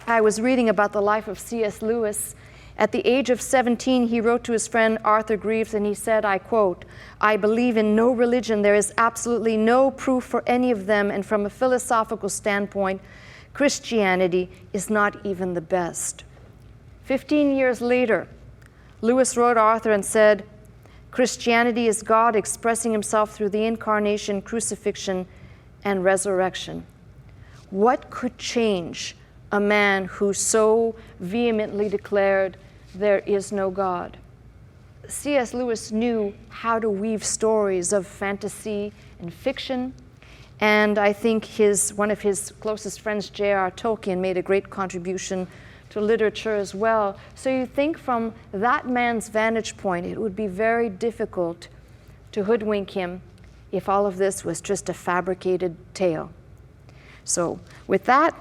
I was reading about the life of C.S. Lewis. At the age of 17, he wrote to his friend Arthur Greeves, and he said, I quote, "I believe in no religion. There is absolutely no proof for any of them, and from a philosophical standpoint, Christianity is not even the best." 15 years later, Lewis wrote Arthur and said, "Christianity is God expressing himself through the incarnation, crucifixion, and resurrection." What could change a man who so vehemently declared, "There is no God"? C.S. Lewis knew how to weave stories of fantasy and fiction, and I think one of his closest friends, J.R. Tolkien, made a great contribution to literature as well. So you think from that man's vantage point, it would be very difficult to hoodwink him if all of this was just a fabricated tale. So with that,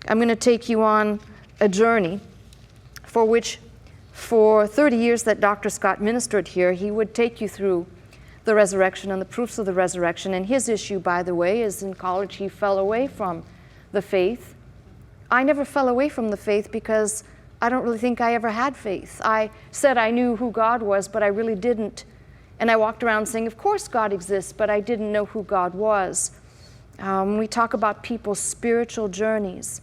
I'm going to take you on a journey for which, for 30 years that Dr. Scott ministered here, he would take you through the resurrection and the proofs of the resurrection. And his issue, by the way, is in college he fell away from the faith. I never fell away from the faith because I don't really think I ever had faith. I said I knew who God was, but I really didn't. And I walked around saying, of course God exists, but I didn't know who God was. We talk about people's spiritual journeys.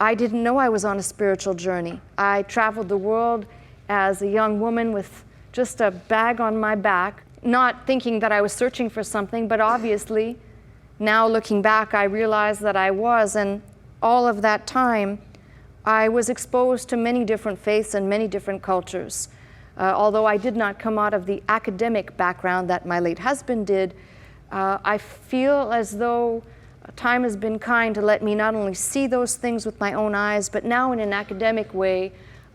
I didn't know I was on a spiritual journey. I traveled the world as a young woman with just a bag on my back, not thinking that I was searching for something, but obviously, now looking back, I realized that I was, and all of that time, I was exposed to many different faiths and many different cultures. Although I did not come out of the academic background that my late husband did, I feel as though time has been kind to let me not only see those things with my own eyes, but now in an academic way,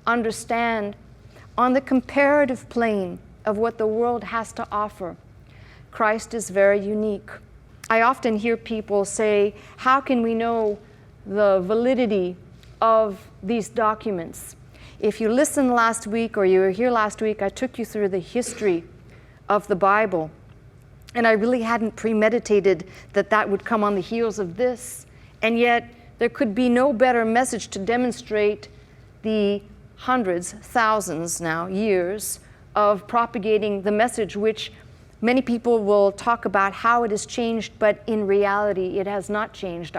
understand on the comparative plane of what the world has to offer. Christ is very unique. I often hear people say, how can we know the validity of these documents? If you listened last week or you were here last week, I took you through the history of the Bible. And I really hadn't premeditated that that would come on the heels of this. And yet, there could be no better message to demonstrate the hundreds, thousands now, years of propagating the message, which many people will talk about how it has changed, but in reality, it has not changed.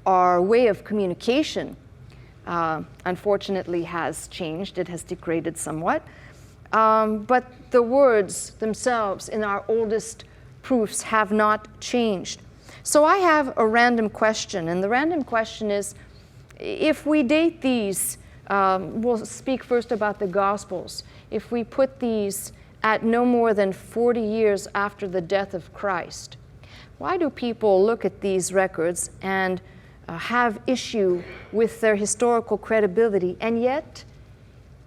Our way of communication, unfortunately, has changed. It has degraded somewhat. But the words themselves in our oldest proofs have not changed. So I have a random question, and the random question is, if we date these, we'll speak first about the Gospels, if we put these at no more than 40 years after the death of Christ, why do people look at these records and have issue with their historical credibility? And yet,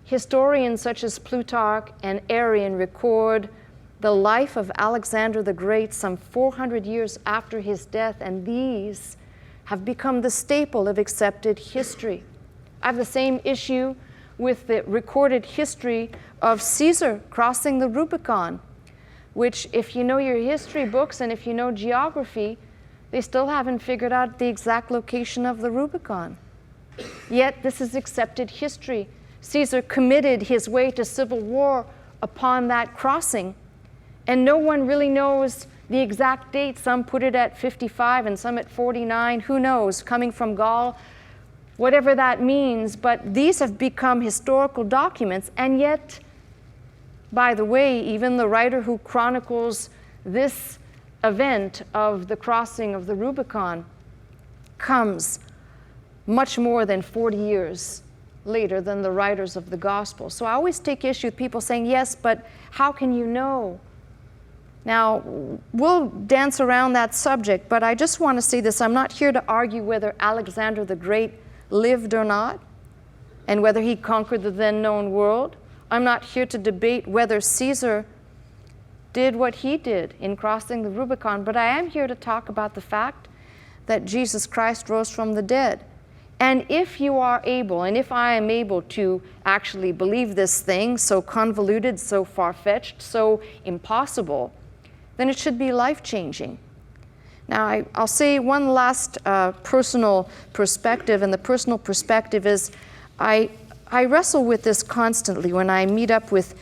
historians such as Plutarch and Arrian record the life of Alexander the Great some 400 years after his death, and these have become the staple of accepted history. I have the same issue with the recorded history of Caesar crossing the Rubicon, which, if you know your history books and if you know geography, they still haven't figured out the exact location of the Rubicon. Yet this is accepted history. Caesar committed his way to civil war upon that crossing, and no one really knows the exact date. Some put it at 55 and some at 49. Who knows? Coming from Gaul, whatever that means. But these have become historical documents. And yet, by the way, even the writer who chronicles this event of the crossing of the Rubicon comes much more than 40 years later than the writers of the Gospel. So I always take issue with people saying, yes, but how can you know? Now, we'll dance around that subject, but I just want to say this. I'm not here to argue whether Alexander the Great lived or not, and whether he conquered the then known world. I'm not here to debate whether Caesar did what he did in crossing the Rubicon, but I am here to talk about the fact that Jesus Christ rose from the dead. And if you are able, and if I am able to actually believe this thing so convoluted, so far-fetched, so impossible, then it should be life-changing. Now, I'll say one last personal perspective, and the personal perspective is I wrestle with this constantly when I meet up with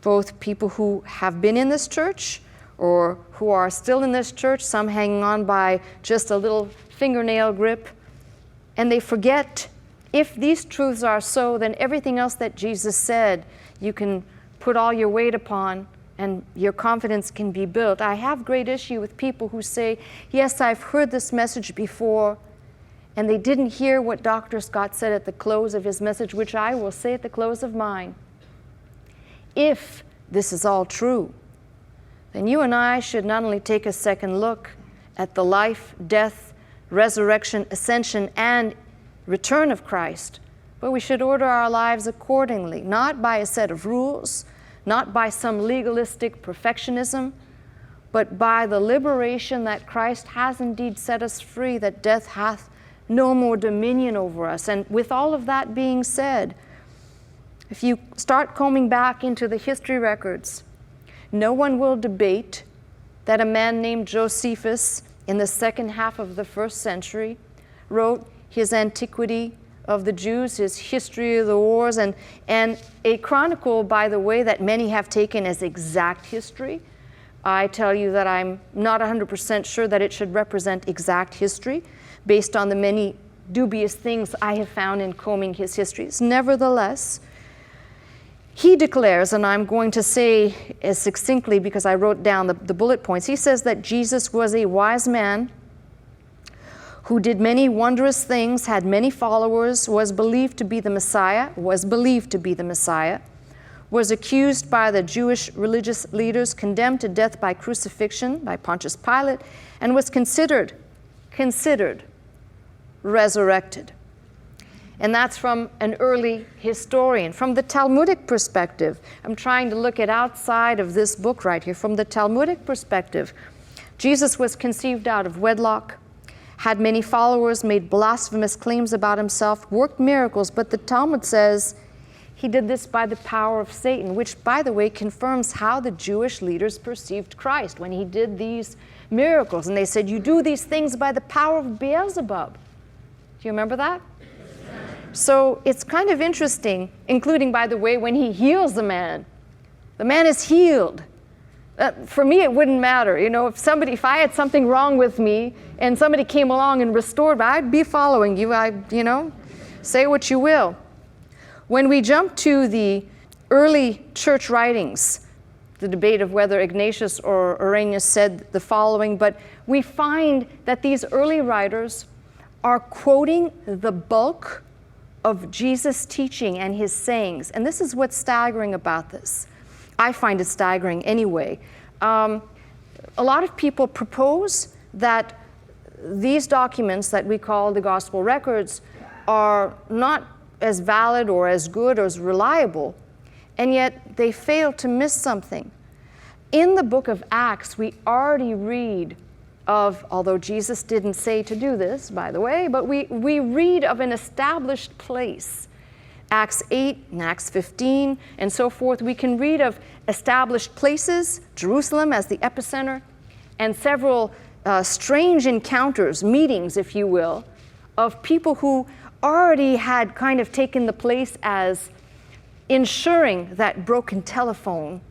both people who have been in this church or who are still in this church, some hanging on by just a little fingernail grip, and they forget, if these truths are so, then everything else that Jesus said you can put all your weight upon and your confidence can be built. I have great issue with people who say, yes, I've heard this message before, and they didn't hear what Dr. Scott said at the close of his message, which I will say at the close of mine. If this is all true, then you and I should not only take a second look at the life, death, resurrection, ascension, and return of Christ, but we should order our lives accordingly, not by a set of rules, not by some legalistic perfectionism, but by the liberation that Christ has indeed set us free, that death hath no more dominion over us. And with all of that being said, if you start combing back into the history records, no one will debate that a man named Josephus in the second half of the 1st century wrote his Antiquity of the Jews, his History of the Wars, and a chronicle, by the way, that many have taken as exact history. I tell you that I'm not 100% sure that it should represent exact history based on the many dubious things I have found in combing his histories. Nevertheless, he declares, and I'm going to say as succinctly because I wrote down the bullet points, he says that Jesus was a wise man who did many wondrous things, had many followers, was believed to be the Messiah, was accused by the Jewish religious leaders, condemned to death by crucifixion by Pontius Pilate, and was considered resurrected. And that's from an early historian. From the Talmudic perspective, I'm trying to look at outside of this book right here. From the Talmudic perspective, Jesus was conceived out of wedlock, had many followers, made blasphemous claims about himself, worked miracles, but the Talmud says he did this by the power of Satan, which, by the way, confirms how the Jewish leaders perceived Christ when he did these miracles. And they said, you do these things by the power of Beelzebub. Do you remember that? So it's kind of interesting, including, by the way, when he heals the man is healed. For me, it wouldn't matter. You know, if I had something wrong with me and somebody came along and restored me, I'd be following you. Say what you will. When we jump to the early church writings, the debate of whether Ignatius or Irenaeus said the following, but we find that these early writers are quoting the bulk of Jesus' teaching and his sayings. And this is what's staggering about this. I find it staggering anyway. A lot of people propose that these documents that we call the gospel records are not as valid or as good or as reliable, and yet they fail to miss something. In the book of Acts, we already read of, although Jesus didn't say to do this, by the way, but we read of an established place. Acts 8 and Acts 15 and so forth, we can read of established places, Jerusalem as the epicenter, and several strange encounters, meetings, if you will, of people who already had kind of taken the place as ensuring that broken telephone,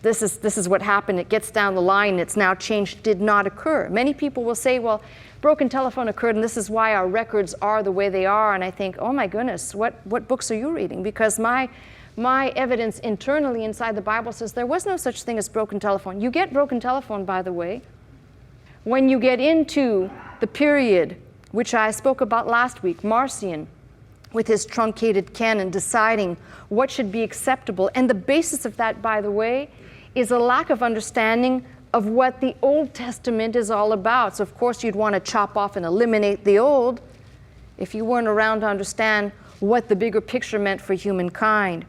this is what happened, it gets down the line, it's now changed, did not occur. Many people will say, well, broken telephone occurred and this is why our records are the way they are. And I think, oh my goodness, what books are you reading? Because my evidence internally inside the Bible says there was no such thing as broken telephone. You get broken telephone, by the way, when you get into the period which I spoke about last week, Marcion, with his truncated canon, deciding what should be acceptable. And the basis of that, by the way, is a lack of understanding of what the Old Testament is all about. So, of course, you'd want to chop off and eliminate the Old if you weren't around to understand what the bigger picture meant for humankind.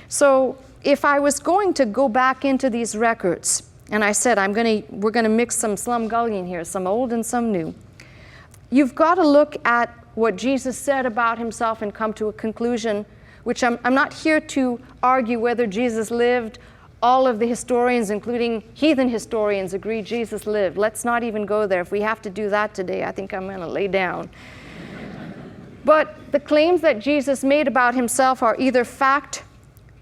So, if I was going to go back into these records, and I said we're going to mix some slumgullion here, some old and some new, you've got to look at what Jesus said about himself and come to a conclusion, which I'm not here to argue whether Jesus lived. All of the historians, including heathen historians, agree Jesus lived. Let's not even go there. If we have to do that today, I think I'm going to lay down. But the claims that Jesus made about himself are either fact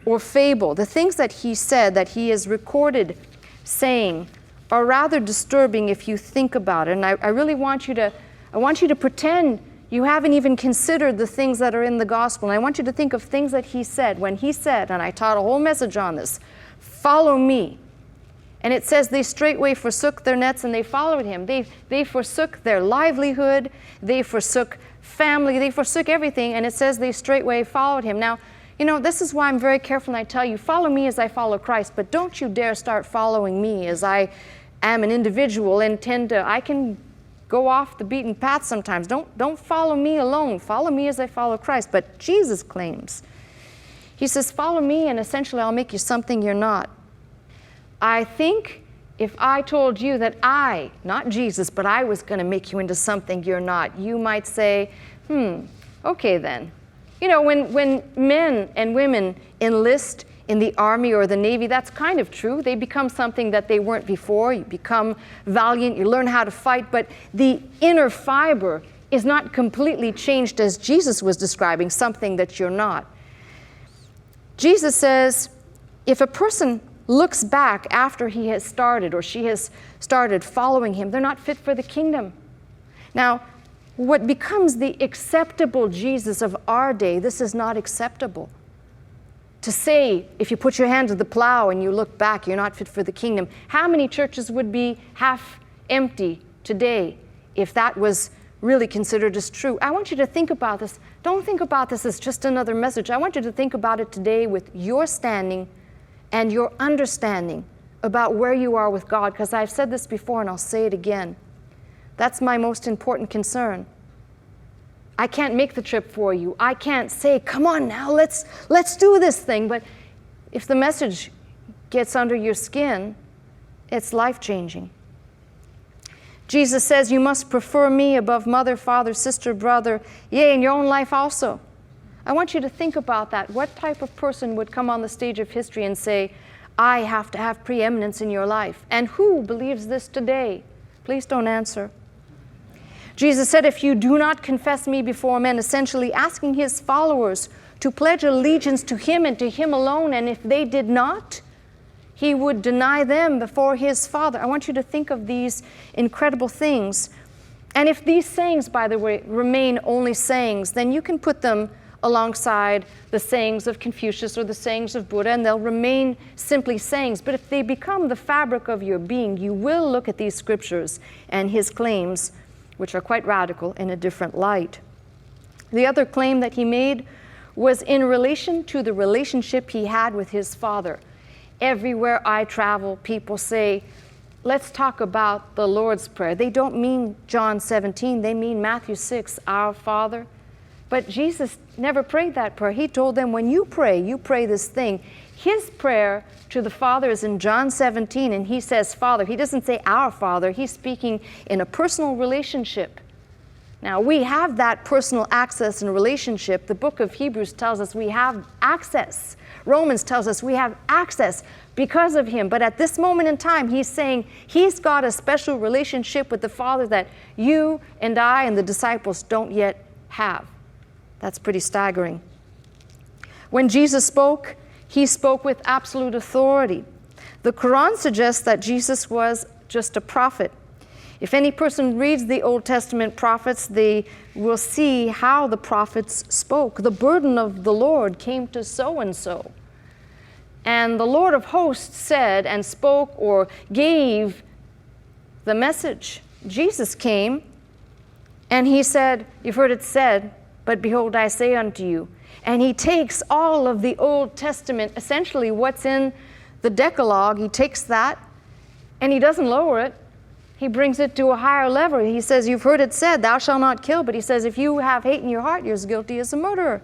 or fable. The things that he said, that he is recorded saying, are rather disturbing if you think about it. And I really want you to pretend you haven't even considered the things that are in the gospel. And I want you to think of things that he said. When he said, and I taught a whole message on this, "Follow me." And it says they straightway forsook their nets and they followed him. They forsook their livelihood. They forsook family. They forsook everything. And it says they straightway followed him. Now, you know, this is why I'm very careful when I tell you, follow me as I follow Christ. But don't you dare start following me as I am an individual and I can go off the beaten path sometimes. Don't follow me alone. Follow me as I follow Christ. But Jesus claims, he says, follow me and essentially I'll make you something you're not. I think if I told you that not Jesus, but I was going to make you into something you're not, you might say, okay then. You know, when men and women enlist in the Army or the Navy, that's kind of true. They become something that they weren't before. You become valiant, you learn how to fight, but the inner fiber is not completely changed as Jesus was describing, something that you're not. Jesus says, if a person looks back after he has started or she has started following him, they're not fit for the kingdom. Now, what becomes the acceptable Jesus of our day, this is not acceptable. To say, if you put your hand to the plow and you look back, you're not fit for the kingdom. How many churches would be half empty today if that was really considered as true? I want you to think about this. Don't think about this as just another message. I want you to think about it today with your standing and your understanding about where you are with God, because I've said this before and I'll say it again. That's my most important concern. I can't make the trip for you. I can't say, come on now, let's do this thing. But if the message gets under your skin, it's life-changing. Jesus says you must prefer me above mother, father, sister, brother, yea, in your own life also. I want you to think about that. What type of person would come on the stage of history and say, I have to have preeminence in your life? And who believes this today? Please don't answer. Jesus said, if you do not confess me before men, essentially asking his followers to pledge allegiance to him and to him alone, and if they did not, he would deny them before his Father. I want you to think of these incredible things. And if these sayings, by the way, remain only sayings, then you can put them alongside the sayings of Confucius or the sayings of Buddha, and they'll remain simply sayings. But if they become the fabric of your being, you will look at these scriptures and his claims, which are quite radical, in a different light. The other claim that he made was in relation to the relationship he had with his Father. Everywhere I travel, people say, let's talk about the Lord's Prayer. They don't mean John 17, they mean Matthew 6, our Father. But Jesus never prayed that prayer. He told them, when you pray this thing. His prayer to the Father is in John 17, and he says, Father. He doesn't say our Father. He's speaking in a personal relationship. Now, we have that personal access and relationship. The book of Hebrews tells us we have access. Romans tells us we have access because of him. But at this moment in time, he's saying he's got a special relationship with the Father that you and I and the disciples don't yet have. That's pretty staggering. When Jesus spoke, he spoke with absolute authority. The Quran suggests that Jesus was just a prophet. If any person reads the Old Testament prophets, they will see how the prophets spoke. The burden of the Lord came to so-and-so. And the Lord of hosts said and spoke or gave the message. Jesus came and he said, you've heard it said, but behold, I say unto you. And he takes all of the Old Testament, essentially what's in the Decalogue, he takes that and he doesn't lower it. He brings it to a higher level. He says, you've heard it said, thou shalt not kill. But he says, if you have hate in your heart, you're as guilty as a murderer.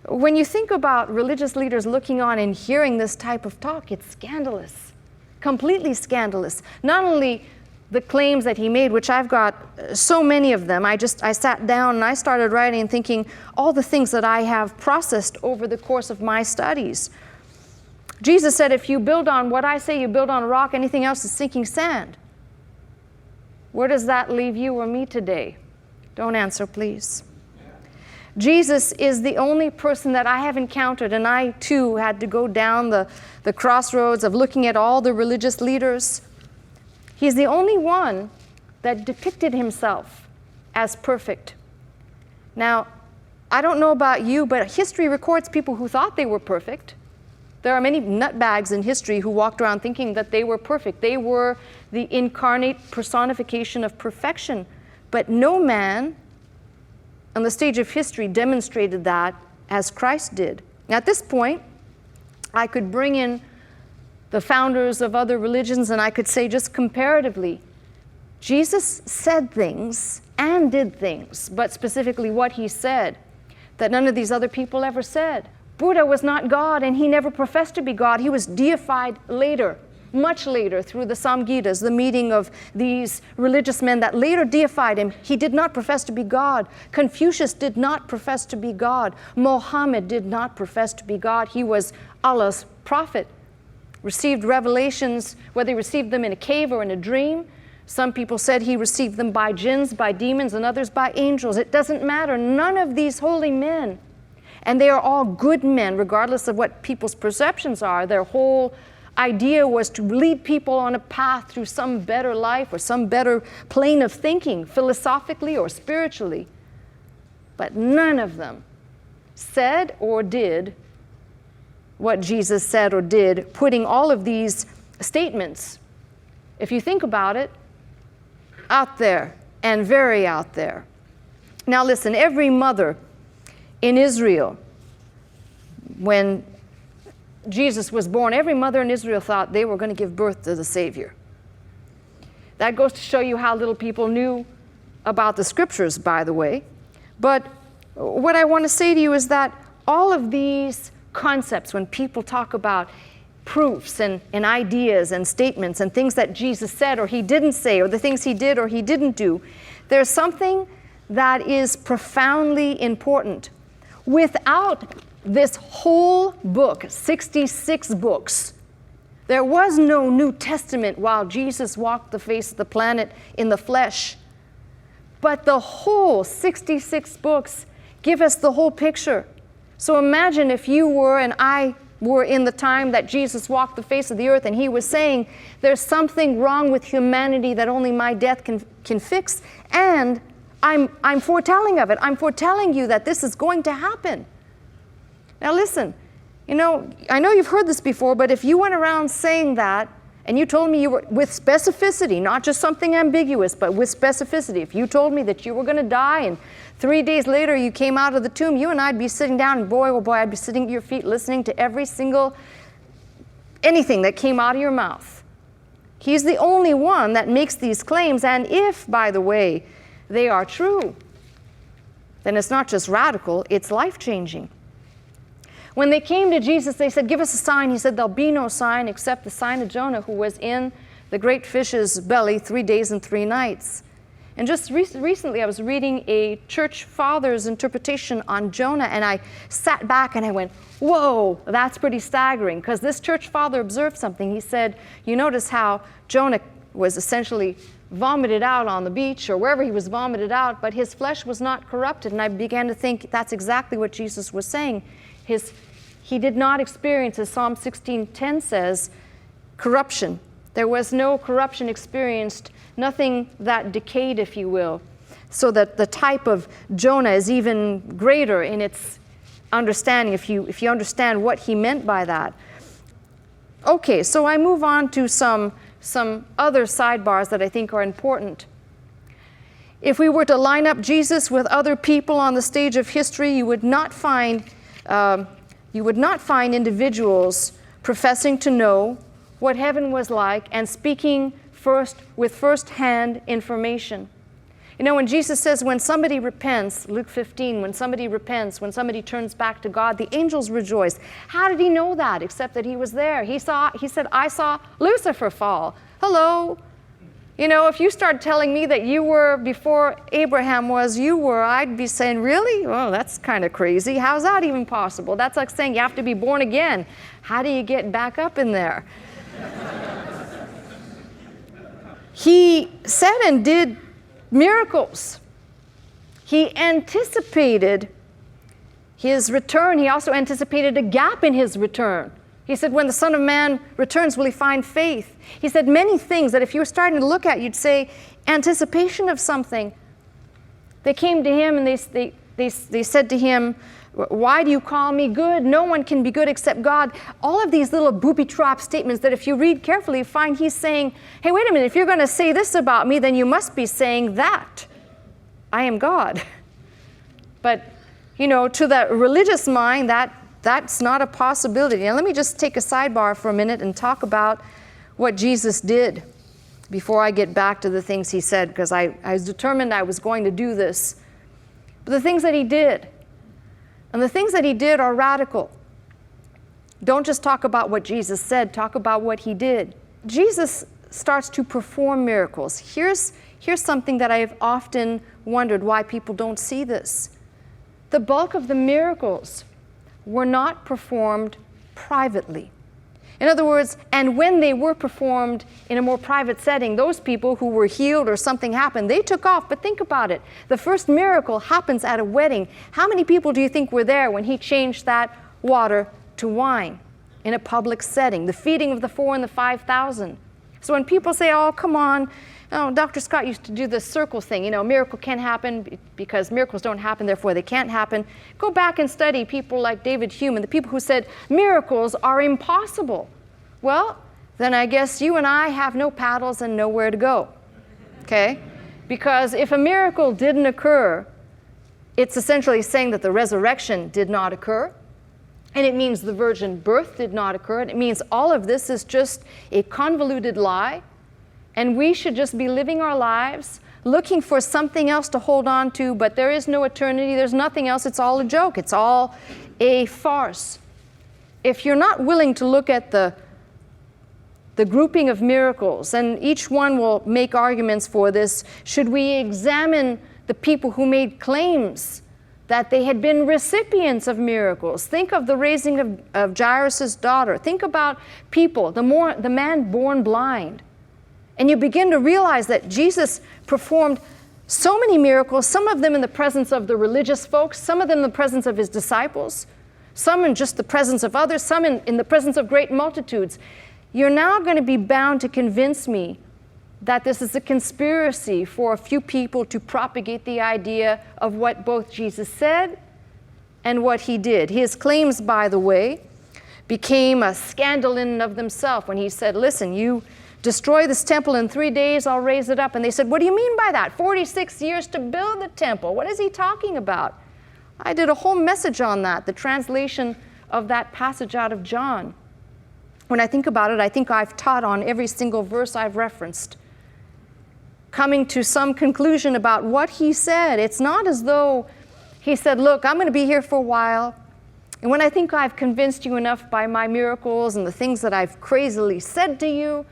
When you think about religious leaders looking on and hearing this type of talk, it's scandalous, completely scandalous. Not only the claims that he made, which I've got so many of them. I sat down and I started writing and thinking all the things that I have processed over the course of my studies. Jesus said, if you build on what I say, you build on a rock, anything else is sinking sand. Where does that leave you or me today? Don't answer, please. Jesus is the only person that I have encountered, and I too had to go down the crossroads of looking at all the religious leaders. He's the only one that depicted himself as perfect. Now, I don't know about you, but history records people who thought they were perfect. There are many nutbags in history who walked around thinking that they were perfect. They were the incarnate personification of perfection. But no man on the stage of history demonstrated that as Christ did. Now, at this point, I could bring in the founders of other religions and I could say just comparatively, Jesus said things and did things, but specifically what he said, that none of these other people ever said. Buddha was not God and he never professed to be God. He was deified later, much later, through the Samgitas, the meeting of these religious men that later deified him. He did not profess to be God. Confucius did not profess to be God. Mohammed did not profess to be God. He was Allah's prophet. Received revelations, whether he received them in a cave or in a dream. Some people said he received them by jinns, by demons, and others by angels. It doesn't matter. None of these holy men, and they are all good men, regardless of what people's perceptions are. Their whole idea was to lead people on a path through some better life or some better plane of thinking, philosophically or spiritually. But none of them said or did what Jesus said or did, putting all of these statements, if you think about it, out there and very out there. Now listen, every mother in Israel, when Jesus was born, every mother in Israel thought they were going to give birth to the Savior. That goes to show you how little people knew about the scriptures, by the way. But what I want to say to you is that all of these concepts, when people talk about proofs and ideas and statements and things that Jesus said or he didn't say, or the things he did or he didn't do, there's something that is profoundly important. Without this whole book, 66 books, there was no New Testament while Jesus walked the face of the planet in the flesh. But the whole 66 books give us the whole picture. So imagine if you were and I were in the time that Jesus walked the face of the earth and he was saying, there's something wrong with humanity that only my death can fix, and I'm foretelling of it. I'm foretelling you that this is going to happen. Now listen, I know you've heard this before, but if you went around saying that and you told me you were, with specificity, not just something ambiguous, but with specificity, if you told me that you were going to die and 3 days later you came out of the tomb, you and I'd be sitting down and boy, oh boy, I'd be sitting at your feet listening to every single anything that came out of your mouth. He's the only one that makes these claims, and if, by the way, they are true, then it's not just radical, it's life-changing. When they came to Jesus, they said, give us a sign. He said, there'll be no sign except the sign of Jonah, who was in the great fish's belly 3 days and 3 nights. And just recently, I was reading a church father's interpretation on Jonah, and I sat back and I went, whoa, that's pretty staggering, because this church father observed something. He said, you notice how Jonah was essentially vomited out on the beach or wherever he was vomited out, but his flesh was not corrupted. And I began to think that's exactly what Jesus was saying. He did not experience, as Psalm 16:10 says, corruption. There was no corruption experienced, nothing that decayed, if you will. So that the type of Jonah is even greater in its understanding, if you understand what he meant by that. Okay, so I move on to some other sidebars that I think are important. If we were to line up Jesus with other people on the stage of history, you would not find individuals professing to know what heaven was like and speaking with first-hand information. When Jesus says, when somebody repents, Luke 15, when somebody repents, when somebody turns back to God, the angels rejoice. How did he know that, except that he was there? He said, I saw Lucifer fall. Hello. You know, if you start telling me that you were before Abraham was, you were, I'd be saying, really? Oh, that's kind of crazy. How's that even possible? That's like saying you have to be born again. How do you get back up in there? He said and did miracles. He anticipated his return. He also anticipated a gap in his return. He said, when the Son of Man returns, will he find faith? He said many things that if you were starting to look at, you'd say, anticipation of something. They came to him and they said to him, why do you call me good? No one can be good except God. All of these little booby-trap statements that if you read carefully, you find he's saying, hey, wait a minute, if you're going to say this about me, then you must be saying that. I am God. But, you know, to the religious mind, that's not a possibility. Now, let me just take a sidebar for a minute and talk about what Jesus did before I get back to the things he said, because I was determined I was going to do this. But the things that he did, and the things that he did are radical. Don't just talk about what Jesus said, talk about what he did. Jesus starts to perform miracles. Here's something that I've often wondered why people don't see this. The bulk of the miracles were not performed privately. In other words, and when they were performed in a more private setting, those people who were healed or something happened, they took off. But think about it. The first miracle happens at a wedding. How many people do you think were there when he changed that water to wine in a public setting? The feeding of the 4,000 and the 5,000. So when people say, oh, come on, oh, Dr. Scott used to do this circle thing. You know, miracle can happen because miracles don't happen, therefore they can't happen. Go back and study people like David Hume and the people who said miracles are impossible. Well, then I guess you and I have no paddles and nowhere to go, okay? Because if a miracle didn't occur, it's essentially saying that the resurrection did not occur, and it means the virgin birth did not occur, and it means all of this is just a convoluted lie. And we should just be living our lives, looking for something else to hold on to, but there is no eternity, there's nothing else, it's all a joke, it's all a farce. If you're not willing to look at the grouping of miracles, and each one will make arguments for this, should we examine the people who made claims that they had been recipients of miracles? Think of the raising of Jairus' daughter. Think about people, the man born blind. And you begin to realize that Jesus performed so many miracles, some of them in the presence of the religious folks, some of them in the presence of his disciples, some in just the presence of others, some in the presence of great multitudes. You're now going to be bound to convince me that this is a conspiracy for a few people to propagate the idea of what both Jesus said and what he did. His claims, by the way, became a scandal in and of themselves when he said, listen, you destroy this temple in 3 days, I'll raise it up. And they said, what do you mean by that? 46 years to build the temple. What is he talking about? I did a whole message on that, the translation of that passage out of John. When I think about it, I think I've taught on every single verse I've referenced, coming to some conclusion about what he said. It's not as though he said, look, I'm going to be here for a while, and when I think I've convinced you enough by my miracles and the things that I've crazily said to you,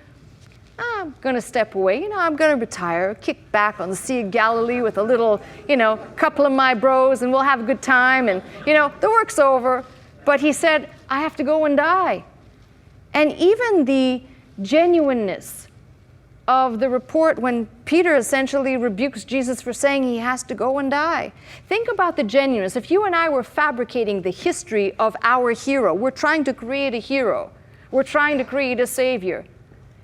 I'm going to step away. You know, I'm going to retire, kick back on the Sea of Galilee with a little, you know, couple of my bros, and we'll have a good time, and, you know, the work's over. But he said, I have to go and die. And even the genuineness of the report when Peter essentially rebukes Jesus for saying he has to go and die. Think about the genuineness. If you and I were fabricating the history of our hero, we're trying to create a hero, we're trying to create a savior,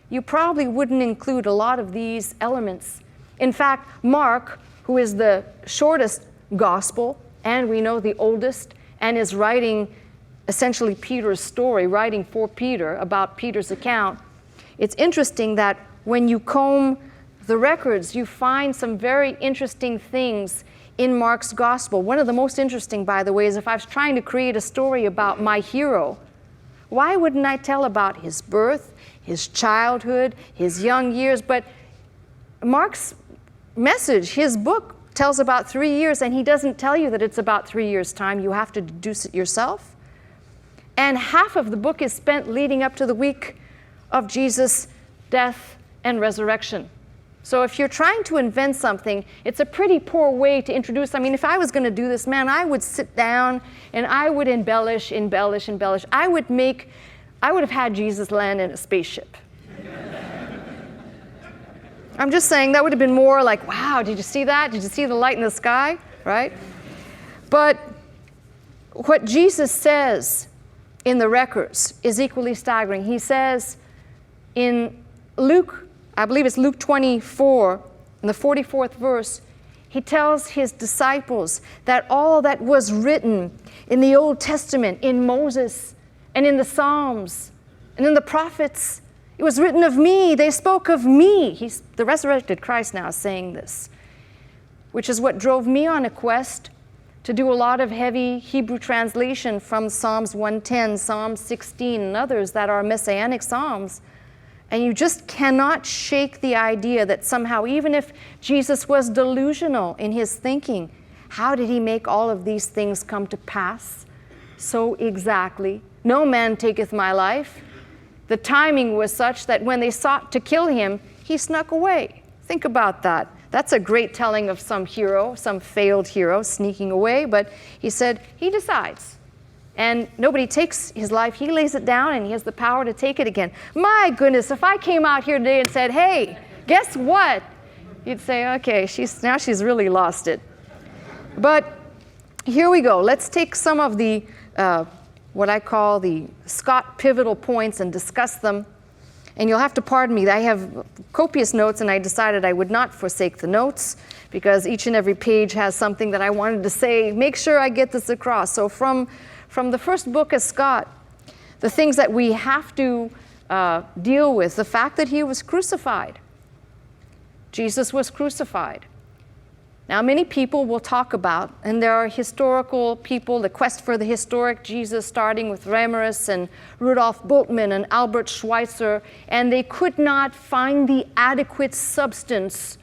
you probably wouldn't include a lot of these elements. In fact, Mark, who is the shortest gospel, and we know the oldest, and is writing essentially Peter's story, writing for Peter about Peter's account, it's interesting that when you comb the records, you find some very interesting things in Mark's gospel. One of the most interesting, by the way, is if I was trying to create a story about my hero, why wouldn't I tell about his birth, his childhood, his young years? But Mark's message, his book, tells about 3 years, and he doesn't tell you that it's about 3 years' time. You have to deduce it yourself. And half of the book is spent leading up to the week of Jesus' death and resurrection. So if you're trying to invent something, it's a pretty poor way to introduce. I mean, if I was going to do this, man, I would sit down and I would embellish. I would have had Jesus land in a spaceship. I'm just saying that would have been more like, wow, did you see that? Did you see the light in the sky? Right? But what Jesus says in the records is equally staggering. He says in Luke, I believe it's Luke 24, in the 44th verse, he tells his disciples that all that was written in the Old Testament, in Moses, and in the Psalms, and in the prophets, it was written of me. They spoke of me. The resurrected Christ now is saying this, which is what drove me on a quest to do a lot of heavy Hebrew translation from Psalms 110, Psalm 16, and others that are messianic psalms. And you just cannot shake the idea that somehow, even if Jesus was delusional in his thinking, how did he make all of these things come to pass so exactly? No man taketh my life. The timing was such that when they sought to kill him, he snuck away. Think about that. That's a great telling of some hero, some failed hero sneaking away, but he said he decides. And nobody takes his life. He lays it down and he has the power to take it again. My goodness, if I came out here today and said, hey, guess what? You'd say, okay, now she's really lost it. But here we go. Let's take some of the, what I call the Scott pivotal points and discuss them. And you'll have to pardon me. I have copious notes and I decided I would not forsake the notes because each and every page has something that I wanted to say. Make sure I get this across. So from the first book of Scott, the things that we have to deal with, the fact that he was crucified. Jesus was crucified. Now, many people will talk about, and there are historical people, the quest for the historic Jesus, starting with Reimarus and Rudolf Bultmann and Albert Schweitzer, and they could not find the adequate substance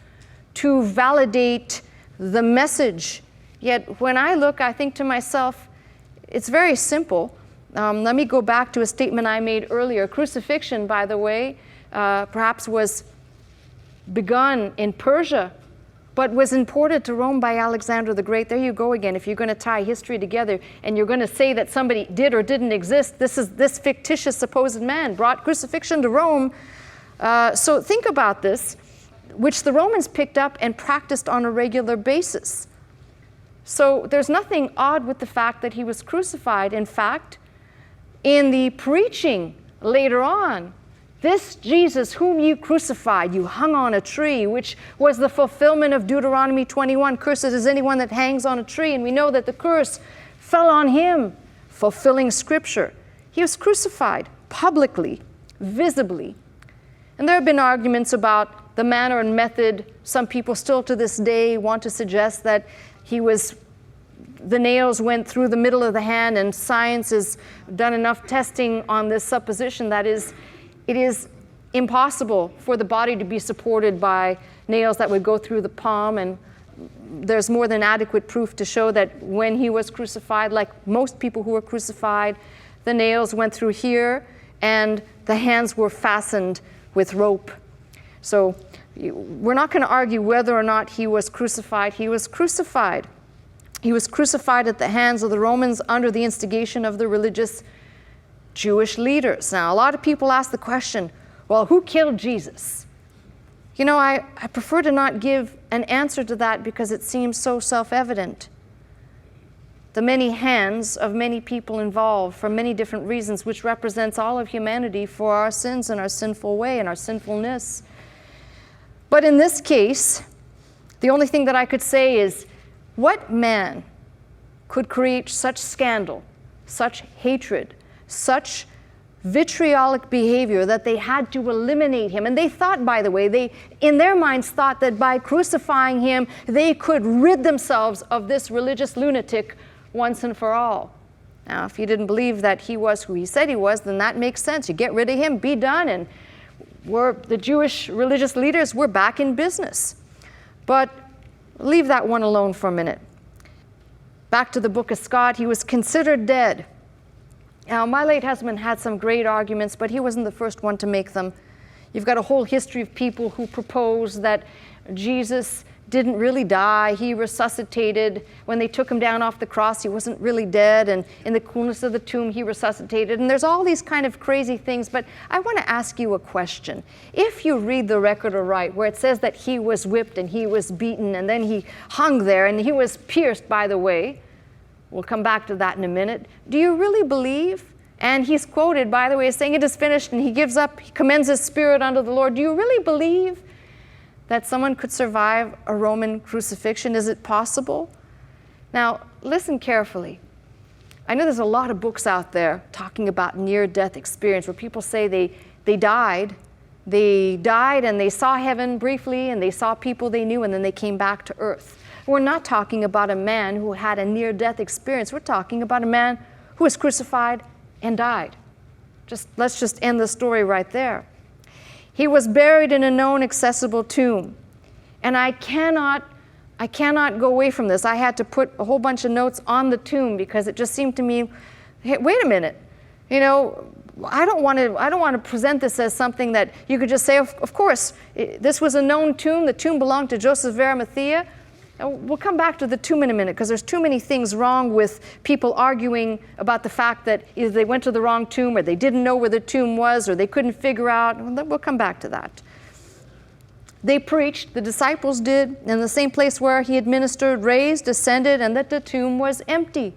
to validate the message. Yet when I look, I think to myself, it's very simple. Let me go back to a statement I made earlier. Crucifixion, by the way, perhaps was begun in Persia, but was imported to Rome by Alexander the Great. There you go again. If you're going to tie history together and you're going to say that somebody did or didn't exist, this fictitious supposed man brought crucifixion to Rome. So think about this, which the Romans picked up and practiced on a regular basis. So there's nothing odd with the fact that he was crucified. In fact, in the preaching later on, this Jesus whom you crucified, you hung on a tree, which was the fulfillment of Deuteronomy 21. Cursed is anyone that hangs on a tree. And we know that the curse fell on him, fulfilling Scripture. He was crucified publicly, visibly. And there have been arguments about the manner and method. Some people still to this day want to suggest that the nails went through the middle of the hand, and science has done enough testing on this supposition that it is impossible for the body to be supported by nails that would go through the palm, and there's more than adequate proof to show that when he was crucified, like most people who were crucified, the nails went through here and the hands were fastened with rope. So we're not going to argue whether or not he was crucified. He was crucified. He was crucified at the hands of the Romans under the instigation of the religious Jewish leaders. Now, a lot of people ask the question, well, who killed Jesus? You know, I prefer to not give an answer to that because it seems so self-evident. The many hands of many people involved for many different reasons, which represents all of humanity for our sins and our sinful way and our sinfulness. But in this case, the only thing that I could say is, what man could create such scandal, such hatred, such vitriolic behavior that they had to eliminate him? And they thought, by the way, they in their minds thought that by crucifying him, they could rid themselves of this religious lunatic once and for all. Now, if you didn't believe that he was who he said he was, then that makes sense. You get rid of him, be done, and the Jewish religious leaders were back in business. But leave that one alone for a minute. Back to the book of Scott, he was considered dead. Now, my late husband had some great arguments, but he wasn't the first one to make them. You've got a whole history of people who propose that Jesus didn't really die. He resuscitated. When they took him down off the cross, he wasn't really dead. And in the coolness of the tomb, he resuscitated. And there's all these kind of crazy things. But I want to ask you a question. If you read the record aright, where it says that he was whipped and he was beaten and then he hung there and he was pierced, by the way, we'll come back to that in a minute. Do you really believe? And he's quoted, by the way, as saying it is finished, and he gives up, he commends his spirit unto the Lord. Do you really believe that someone could survive a Roman crucifixion? Is it possible? Now, listen carefully. I know there's a lot of books out there talking about near-death experience where people say they died. They died and they saw heaven briefly and they saw people they knew and then they came back to earth. We're not talking about a man who had a near-death experience. We're talking about a man who was crucified and died. Let's just end the story right there. He was buried in a known accessible tomb. And I cannot go away from this. I had to put a whole bunch of notes on the tomb because it just seemed to me, hey, wait a minute. You know, I don't want to present this as something that you could just say, of course, this was a known tomb. The tomb belonged to Joseph of Arimathea. We'll come back to the tomb in a minute because there's too many things wrong with people arguing about the fact that either they went to the wrong tomb or they didn't know where the tomb was or they couldn't figure out. We'll come back to that. They preached, the disciples did, in the same place where he had ministered, raised, ascended, and that the tomb was empty.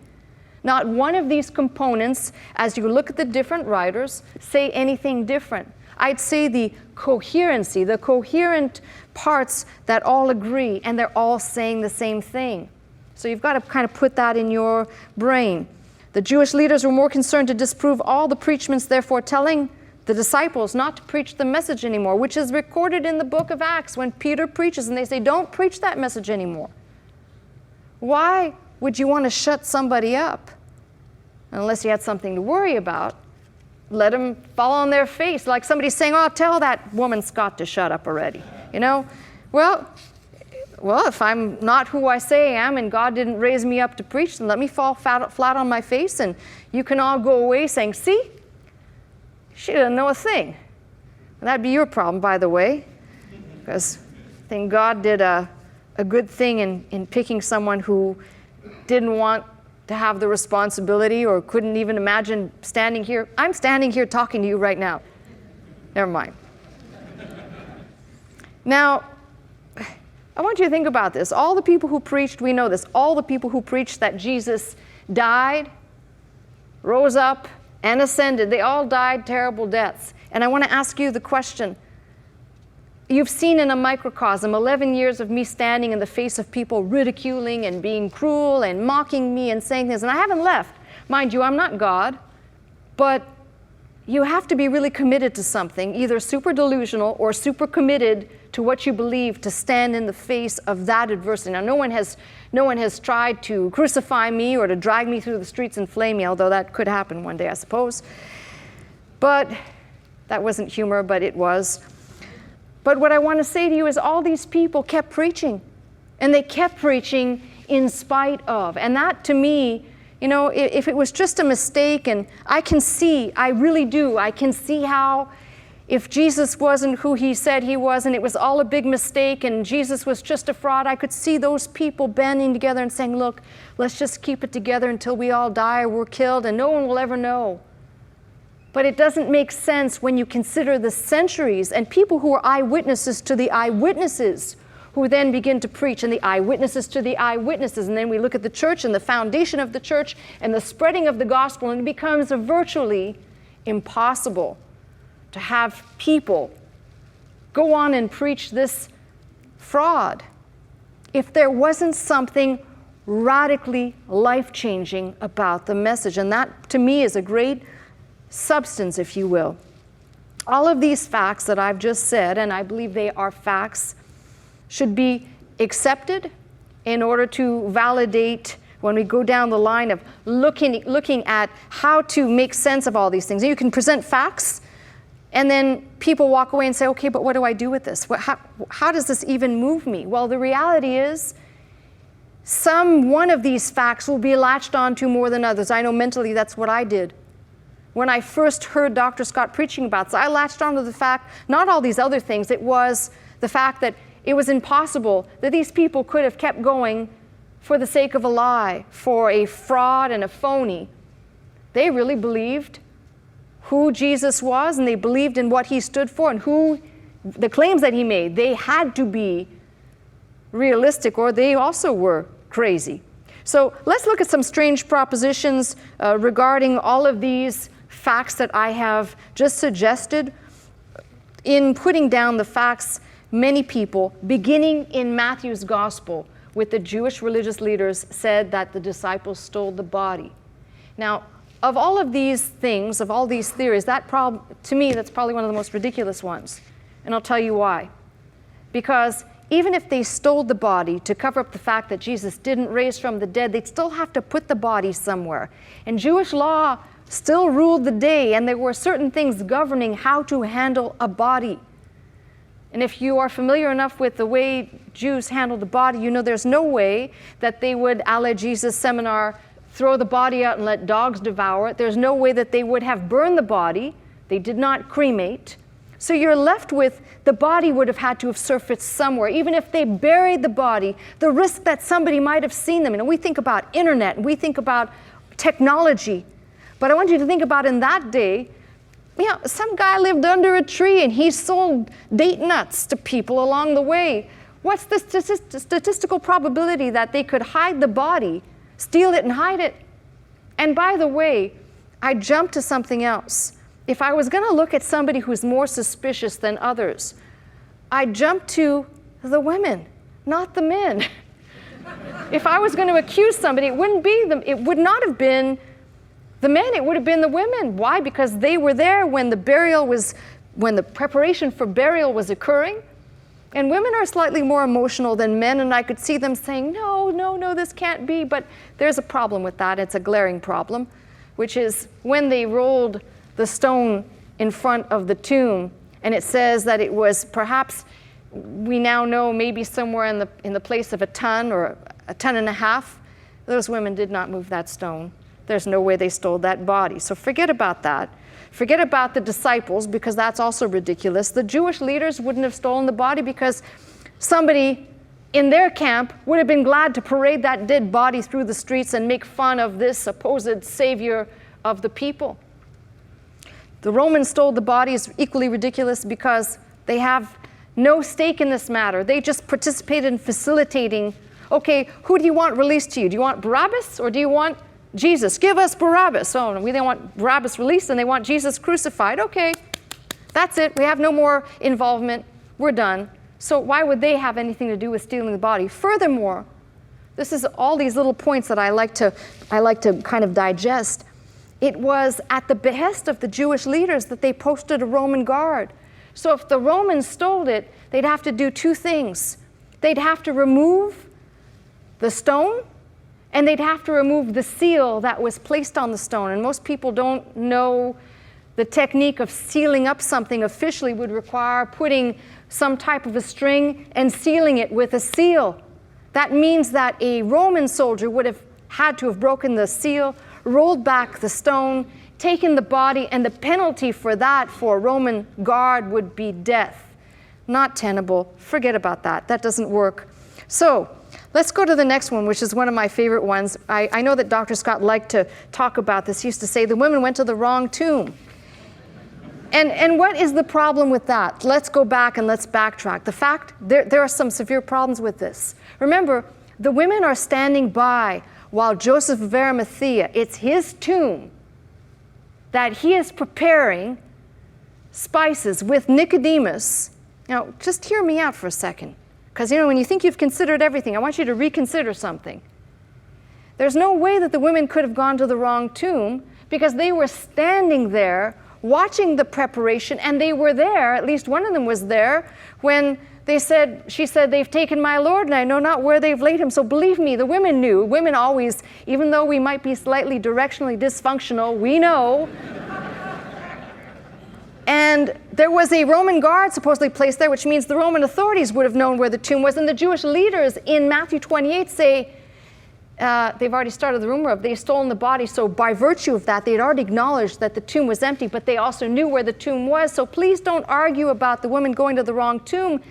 Not one of these components, as you look at the different writers, say anything different. I'd say the coherency, the coherent parts that all agree, and they're all saying the same thing. So you've got to kind of put that in your brain. The Jewish leaders were more concerned to disprove all the preachments, therefore telling the disciples not to preach the message anymore, which is recorded in the book of Acts when Peter preaches, and they say, don't preach that message anymore. Why would you want to shut somebody up? Unless you had something to worry about. Let them fall on their face, like somebody saying, oh, tell that woman Scott to shut up already. You know, well, if I'm not who I say I am and God didn't raise me up to preach, then let me fall flat on my face and you can all go away saying, see, she doesn't know a thing. And that'd be your problem, by the way, because I think God did a good thing in picking someone who didn't want to have the responsibility or couldn't even imagine standing here. I'm standing here talking to you right now. Never mind. Now, I want you to think about this. All the people who preached, we know this, all the people who preached that Jesus died, rose up, and ascended, they all died terrible deaths. And I want to ask you the question. You've seen in a microcosm 11 years of me standing in the face of people ridiculing and being cruel and mocking me and saying things, and I haven't left. Mind you, I'm not God, but you have to be really committed to something, either super delusional or super committed to what you believe to stand in the face of that adversity. Now, no one has tried to crucify me or to drag me through the streets and flame me, although that could happen one day, I suppose. But that wasn't humor, but it was. But what I want to say to you is all these people kept preaching, and they kept preaching in spite of. And that, to me, you know, if it was just a mistake, and I can see, I really do, I can see how if Jesus wasn't who he said he was, and it was all a big mistake, and Jesus was just a fraud, I could see those people banding together and saying, look, let's just keep it together until we all die or we're killed, and no one will ever know. But it doesn't make sense when you consider the centuries and people who are eyewitnesses to the eyewitnesses who then begin to preach, and the eyewitnesses to the eyewitnesses. And then we look at the church and the foundation of the church and the spreading of the gospel, and it becomes virtually impossible to have people go on and preach this fraud if there wasn't something radically life-changing about the message. And that, to me, is a great substance, if you will. All of these facts that I've just said, and I believe they are facts, should be accepted in order to validate when we go down the line of looking at how to make sense of all these things. And you can present facts, and then people walk away and say, okay, but what do I do with this? How does this even move me? Well, the reality is one of these facts will be latched onto more than others. I know mentally that's what I did. when I first heard Dr. Scott preaching about this. I latched onto the fact, not all these other things, it was the fact that it was impossible that these people could have kept going for the sake of a lie, for a fraud and a phony. They really believed who Jesus was, and they believed in what he stood for and who the claims that he made. They had to be realistic, or they also were crazy. So let's look at some strange propositions regarding all of these facts that I have just suggested. In putting down the facts, many people, beginning in Matthew's gospel, with the Jewish religious leaders, said that the disciples stole the body. Now, of all of these things, of all these theories, to me, that's probably one of the most ridiculous ones. And I'll tell you why. Because even if they stole the body to cover up the fact that Jesus didn't raise from the dead, they'd still have to put the body somewhere. And Jewish law still ruled the day, and there were certain things governing how to handle a body. And if you are familiar enough with the way Jews handled the body, you know there's no way that they would, a la Jesus seminar, throw the body out and let dogs devour it. There's no way that they would have burned the body. They did not cremate. So you're left with, the body would have had to have surfaced somewhere. Even if they buried the body, the risk that somebody might have seen them. We think about internet, and we think about technology. But I want you to think about in that day, some guy lived under a tree and he sold date nuts to people along the way. What's the statistical probability that they could hide the body, steal it and hide it? And by the way, I jumped to something else. If I was going to look at somebody who's more suspicious than others, I jumped to the women, not the men. If I was going to accuse somebody, it would not have been the men, it would have been the women. Why? Because they were there when the preparation for burial was occurring. And women are slightly more emotional than men, and I could see them saying, no, this can't be. But there's a problem with that. It's a glaring problem, which is when they rolled the stone in front of the tomb, and it says that it was perhaps, we now know, maybe somewhere in the place of a ton or a ton and a half. Those women did not move that stone. There's no way they stole that body. So forget about that. Forget about the disciples, because that's also ridiculous. The Jewish leaders wouldn't have stolen the body because somebody in their camp would have been glad to parade that dead body through the streets and make fun of this supposed savior of the people. The Romans stole the body is equally ridiculous because they have no stake in this matter. They just participated in facilitating. Okay, who do you want released to you? Do you want Barabbas or do you want Jesus? Give us Barabbas. Oh, we don't want Barabbas released and they want Jesus crucified. Okay, that's it. We have no more involvement. We're done. So why would they have anything to do with stealing the body? Furthermore, this is all these little points that I like to kind of digest. It was at the behest of the Jewish leaders that they posted a Roman guard. So if the Romans stole it, they'd have to do two things. They'd have to remove the stone, and they'd have to remove the seal that was placed on the stone. And most people don't know the technique of sealing up something officially would require putting some type of a string and sealing it with a seal. That means that a Roman soldier would have had to have broken the seal, rolled back the stone, taken the body, and the penalty for that for a Roman guard would be death. Not tenable. Forget about that. That doesn't work. So let's go to the next one, which is one of my favorite ones. I know that Dr. Scott liked to talk about this. He used to say the women went to the wrong tomb. And what is the problem with that? Let's go back and let's backtrack. The fact, there are some severe problems with this. Remember, the women are standing by while Joseph of Arimathea, it's his tomb, that he is preparing spices with Nicodemus. Now, just hear me out for a second. Because, when you think you've considered everything, I want you to reconsider something. There's no way that the women could have gone to the wrong tomb because they were standing there watching the preparation, and they were there, at least one of them was there, when she said, they've taken my Lord, and I know not where they've laid him. So believe me, the women knew. Women always, even though we might be slightly directionally dysfunctional, we know. And there was a Roman guard supposedly placed there, which means the Roman authorities would have known where the tomb was. And the Jewish leaders in Matthew 28 say, they've already started the rumor of they've stolen the body. So by virtue of that, they had already acknowledged that the tomb was empty, but they also knew where the tomb was. So please don't argue about the women going to the wrong tomb,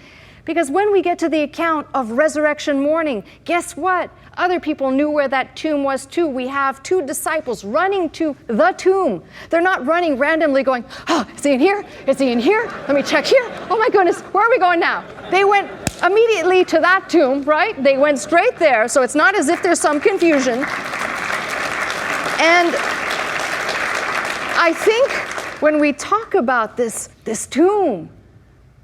because when we get to the account of resurrection morning, guess what? Other people knew where that tomb was too. We have two disciples running to the tomb. They're not running randomly going, oh, is he in here? Is he in here? Let me check here. Oh my goodness, where are we going now? They went immediately to that tomb, right? They went straight there, so it's not as if there's some confusion. And I think when we talk about this tomb,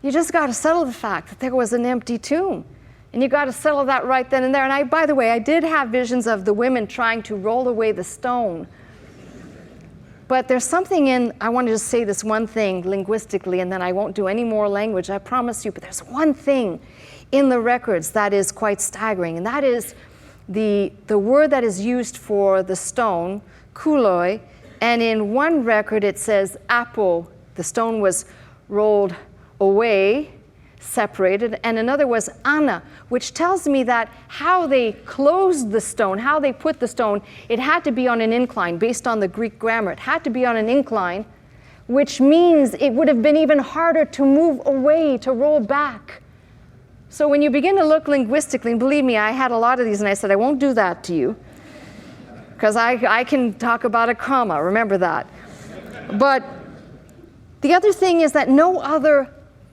you just got to settle the fact that there was an empty tomb. And you got to settle that right then and there. And by the way, I did have visions of the women trying to roll away the stone. But there's something I want to just say this one thing linguistically, and then I won't do any more language, I promise you. But there's one thing in the records that is quite staggering, and that is the word that is used for the stone, kuloi, and in one record it says apo, the stone was rolled away, separated, and another was ana, which tells me that how they closed the stone, how they put the stone, it had to be on an incline based on the Greek grammar. It had to be on an incline, which means it would have been even harder to move away, to roll back. So when you begin to look linguistically, and believe me, I had a lot of these, and I said, I won't do that to you, because I can talk about a comma, remember that. But the other thing is that no other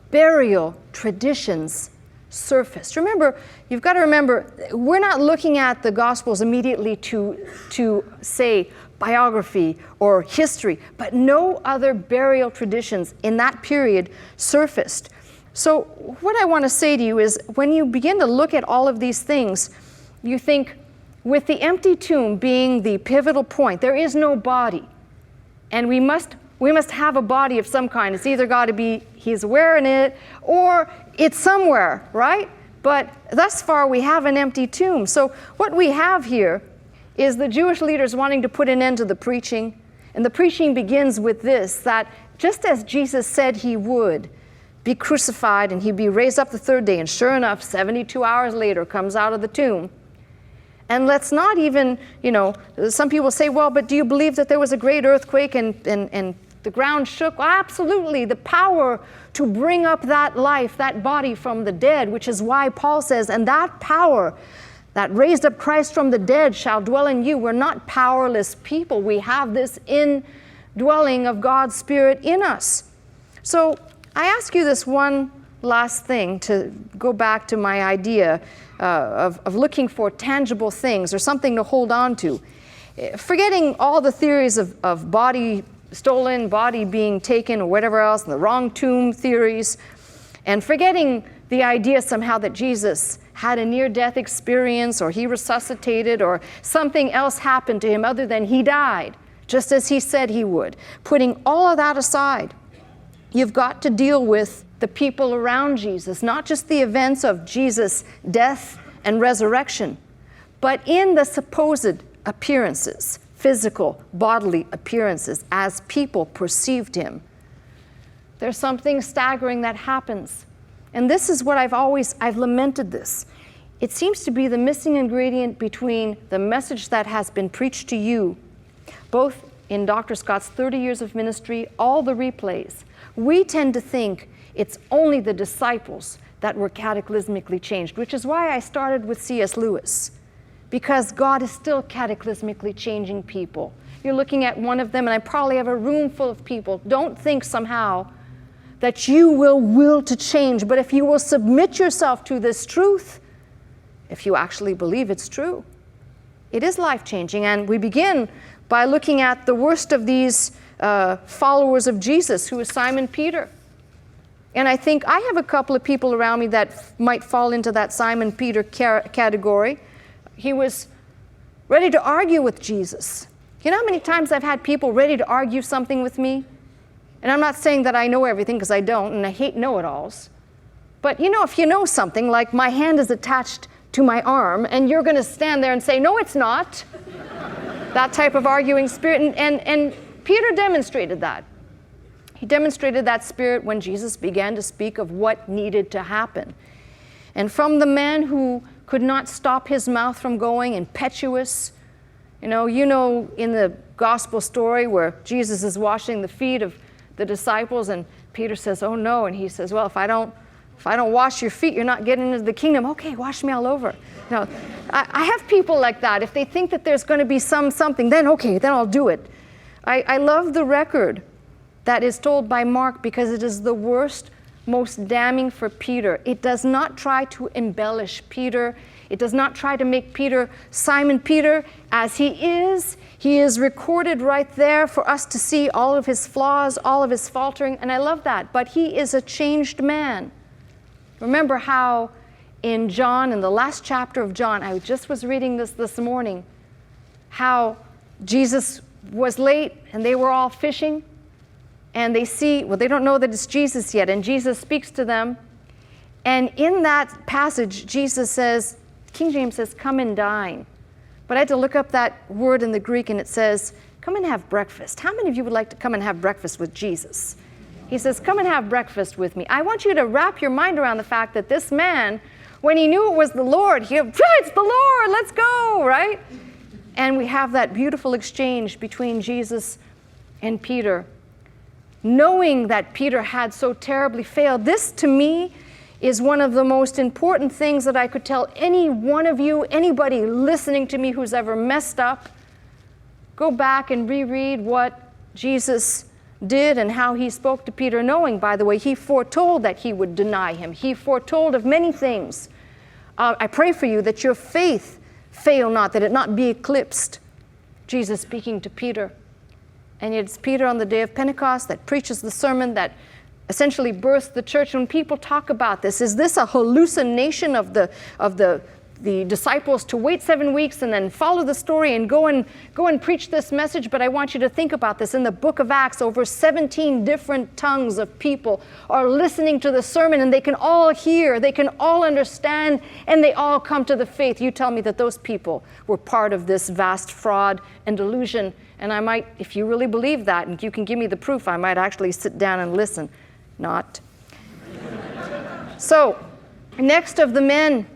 burial traditions surfaced. Remember, you've got to remember, we're not looking at the Gospels immediately to say biography or history, but no other burial traditions in that period surfaced. So what I want to say to you is, when you begin to look at all of these things, you think, with the empty tomb being the pivotal point, there is no body, and we must have a body of some kind. It's either got to be he's wearing it or it's somewhere, right? But thus far we have an empty tomb. So what we have here is the Jewish leaders wanting to put an end to the preaching. And the preaching begins with this, that just as Jesus said he would be crucified and he'd be raised up the third day, and sure enough, 72 hours later comes out of the tomb. And let's not even, some people say, well, but do you believe that there was a great earthquake and the ground shook? Well, absolutely. The power to bring up that life, that body from the dead, which is why Paul says, and that power that raised up Christ from the dead shall dwell in you. We're not powerless people. We have this indwelling of God's Spirit in us. So I ask you this one last thing, to go back to my idea of looking for tangible things or something to hold on to. Forgetting all the theories of body stolen, body being taken, or whatever else, and the wrong tomb theories, and forgetting the idea somehow that Jesus had a near-death experience, or he resuscitated, or something else happened to him other than he died, just as he said he would. Putting all of that aside, you've got to deal with the people around Jesus, not just the events of Jesus' death and resurrection, but in the supposed appearances, physical, bodily appearances, as people perceived him. There's something staggering that happens. And this is what I've lamented this. It seems to be the missing ingredient between the message that has been preached to you, both in Dr. Scott's 30 years of ministry, all the replays. We tend to think it's only the disciples that were cataclysmically changed, which is why I started with C.S. Lewis, because God is still cataclysmically changing people. You're looking at one of them, and I probably have a room full of people. Don't think somehow that you will to change, but if you will submit yourself to this truth, if you actually believe it's true, it is life-changing. And we begin by looking at the worst of these followers of Jesus, who is Simon Peter. And I think I have a couple of people around me that might fall into that Simon Peter category. He was ready to argue with Jesus. You know how many times I've had people ready to argue something with me? And I'm not saying that I know everything, because I don't, and I hate know-it-alls. But if you know something, like my hand is attached to my arm, and you're going to stand there and say, no, it's not. That type of arguing spirit. And Peter demonstrated that. He demonstrated that spirit when Jesus began to speak of what needed to happen. And from the man who could not stop his mouth from going, impetuous. You know in the gospel story where Jesus is washing the feet of the disciples, and Peter says, "Oh no," and he says, "Well, if I don't wash your feet, you're not getting into the kingdom." "Okay, wash me all over." No, I have people like that. If they think that there's going to be something, then okay, then I'll do it. I love the record that is told by Mark because it is the worst, most damning for Peter. It does not try to embellish Peter. It does not try to make Peter Simon Peter as he is. He is recorded right there for us to see all of his flaws, all of his faltering, and I love that. But he is a changed man. Remember how in John, in the last chapter of John, I just was reading this morning, how Jesus was late and they were all fishing, and they don't know that it's Jesus yet, and Jesus speaks to them. And in that passage, Jesus says, King James says, "Come and dine." But I had to look up that word in the Greek, and it says, "Come and have breakfast." How many of you would like to come and have breakfast with Jesus? He says, "Come and have breakfast with me." I want you to wrap your mind around the fact that this man, when he knew it was the Lord, it's the Lord, let's go, right? And we have that beautiful exchange between Jesus and Peter. Knowing that Peter had so terribly failed, this to me is one of the most important things that I could tell any one of you, anybody listening to me who's ever messed up. Go back and reread what Jesus did and how he spoke to Peter, knowing, by the way, he foretold that he would deny him. He foretold of many things. I pray for you that your faith fail not, that it not be eclipsed. Jesus speaking to Peter. And it's Peter on the day of Pentecost that preaches the sermon that essentially birthed the church. When people talk about this, is this a hallucination of the disciples to wait 7 weeks and then follow the story and go and preach this message? But I want you to think about this. In the book of Acts, over 17 different tongues of people are listening to the sermon, and they can all hear, they can all understand, and they all come to the faith. You tell me that those people were part of this vast fraud and delusion. And I might, if you really believe that, and you can give me the proof, I might actually sit down and listen. Not. So, next of the men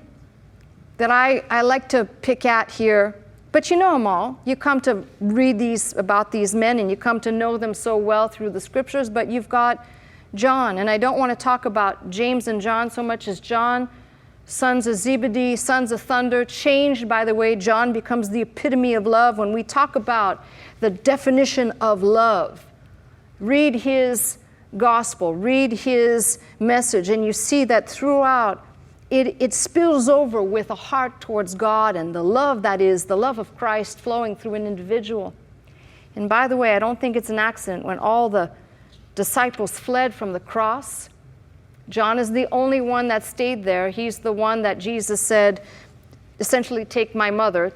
that I like to pick at here, but you know them all. You come to read about these men, and you come to know them so well through the scriptures, but you've got John. And I don't want to talk about James and John so much as John, sons of Zebedee, sons of thunder. Changed, by the way, John becomes the epitome of love. When we talk about the definition of love, read his gospel, read his message, and you see that throughout it spills over with a heart towards God and the love that is the love of Christ flowing through an individual. And by the way, I don't think it's an accident when all the disciples fled from the cross, John is the only one that stayed there. He's the one that Jesus said, essentially, "Take my mother.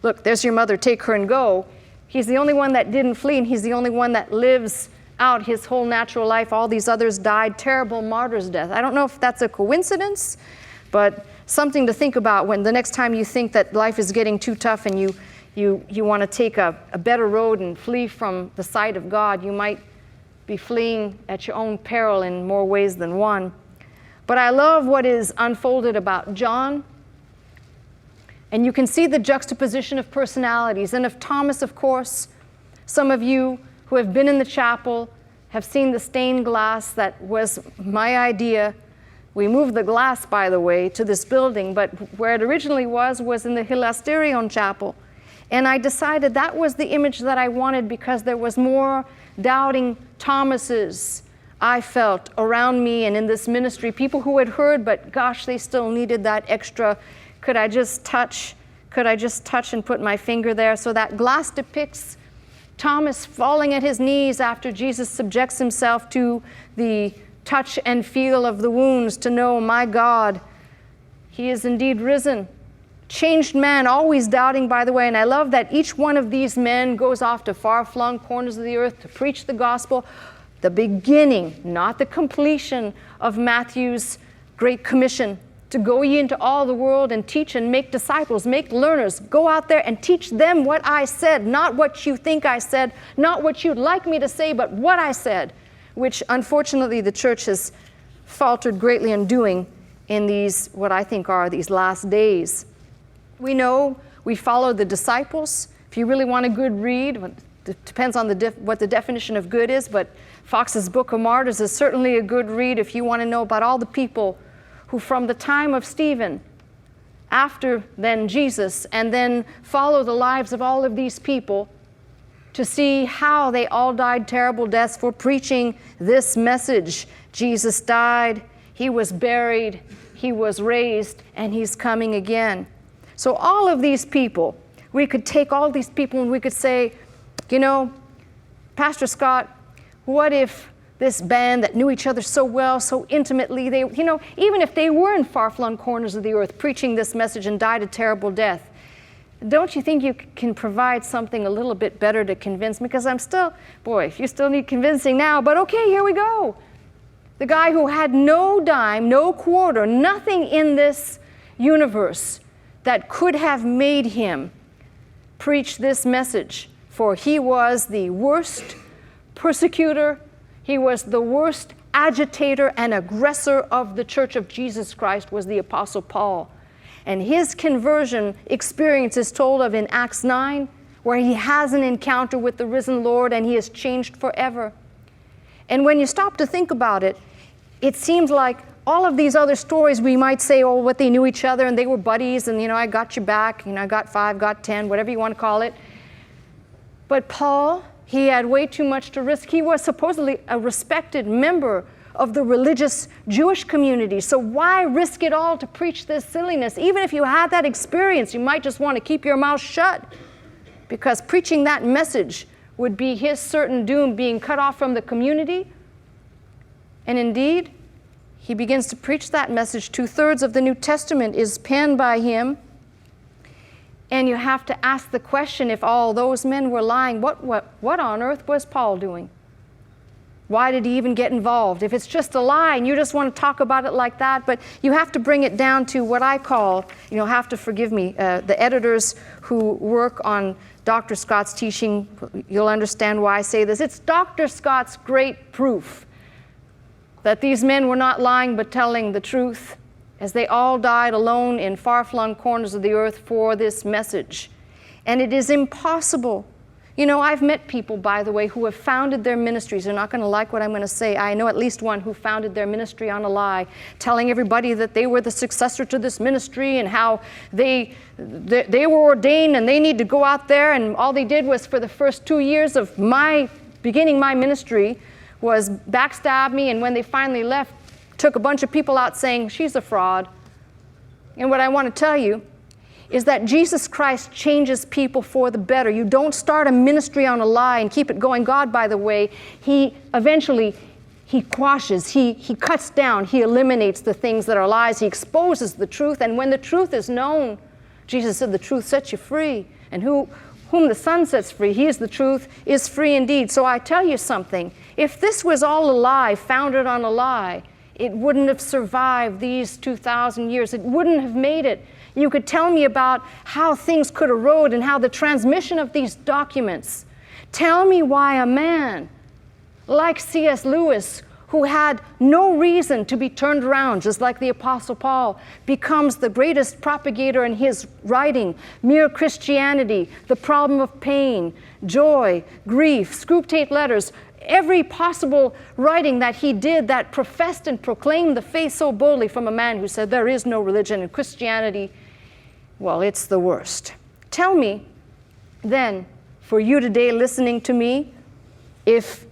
Look, there's your mother, take her and go." He's the only one that didn't flee, and he's the only one that lives out his whole natural life. All these others died terrible martyr's death. I don't know if that's a coincidence, but something to think about when the next time you think that life is getting too tough and you want to take a better road and flee from the sight of God. You might be fleeing at your own peril in more ways than one. But I love what is unfolded about John. And you can see the juxtaposition of personalities. And of Thomas, of course, some of you who have been in the chapel have seen the stained glass. That was my idea. We moved the glass, by the way, to this building, but where it originally was in the Hilasterion chapel. And I decided that was the image that I wanted because there was more doubting Thomases, I felt, around me and in this ministry. People who had heard, but gosh, they still needed that extra, could I just touch and put my finger there? So that glass depicts Thomas falling at his knees after Jesus subjects himself to the touch and feel of the wounds to know, my God, he is indeed risen. Changed man, always doubting, by the way. And I love that each one of these men goes off to far-flung corners of the earth to preach the gospel. The beginning, not the completion, of Matthew's Great Commission. To go ye into all the world and teach and make disciples, make learners. Go out there and teach them what I said, not what you think I said, not what you'd like me to say, but what I said, which unfortunately the church has faltered greatly in doing in these, what I think are these last days. We know we follow the disciples. If you really want a good read, it depends on what the definition of good is, but Fox's Book of Martyrs is certainly a good read if you want to know about all the people who from the time of Stephen, after then Jesus, and then follow the lives of all of these people to see how they all died terrible deaths for preaching this message. Jesus died, he was buried, he was raised, and he's coming again. So all of these people, we could take all these people and we could say, you know, Pastor Scott, what if this band that knew each other so well, so intimately, they, you know, even if they were in far-flung corners of the earth preaching this message and died a terrible death, don't you think you can provide something a little bit better to convince me? Because I'm still, boy, if you still need convincing now, but okay, here we go. The guy who had no dime, no quarter, nothing in this universe that could have made him preach this message, for he was the worst persecutor, he was the worst agitator and aggressor of the Church of Jesus Christ, was the Apostle Paul. And his conversion experience is told of in Acts 9, where he has an encounter with the risen Lord and he is changed forever. And when you stop to think about it, it seems like all of these other stories we might say, oh, what they knew each other and they were buddies and, you know, I got you back, you know, I got 5, got 10, whatever you want to call it. But Paul, he had way too much to risk. He was supposedly a respected member of the religious Jewish community. So why risk it all to preach this silliness? Even if you had that experience, you might just want to keep your mouth shut, because preaching that message would be his certain doom, being cut off from the community. And indeed, he begins to preach that message. 2/3 of the New Testament is penned by him. And you have to ask the question, if all those men were lying, what on earth was Paul doing? Why did he even get involved? If it's just a lie and you just want to talk about it like that, but you have to bring it down to what I call, you'll have to forgive me, the editors who work on Dr. Scott's teaching, you'll understand why I say this. It's Dr. Scott's great proof that these men were not lying but telling the truth, as they all died alone in far-flung corners of the earth for this message. And it is impossible. You know, I've met people, by the way, who have founded their ministries. They're not going to like what I'm going to say. I know at least one who founded their ministry on a lie, telling everybody that they were the successor to this ministry and how they were ordained and they need to go out there, and all they did was, for the first 2 years of beginning my ministry, was backstab me, and when they finally left, took a bunch of people out saying, she's a fraud. And what I want to tell you is that Jesus Christ changes people for the better. You don't start a ministry on a lie and keep it going. God, by the way, he quashes, he cuts down, he eliminates the things that are lies, he exposes the truth, and when the truth is known, Jesus said the truth sets you free, and whom the Son sets free, he is the truth, is free indeed. So I tell you something, if this was all a lie, founded on a lie, it wouldn't have survived these 2,000 years. It wouldn't have made it. You could tell me about how things could erode and how the transmission of these documents. Tell me why a man like C.S. Lewis, who had no reason to be turned around, just like the Apostle Paul, becomes the greatest propagator in his writing. Mere Christianity, the problem of pain, joy, grief, Screwtape Letters, every possible writing that he did that professed and proclaimed the faith so boldly, from a man who said there is no religion, and Christianity, well, it's the worst. Tell me then, for you today listening to me, if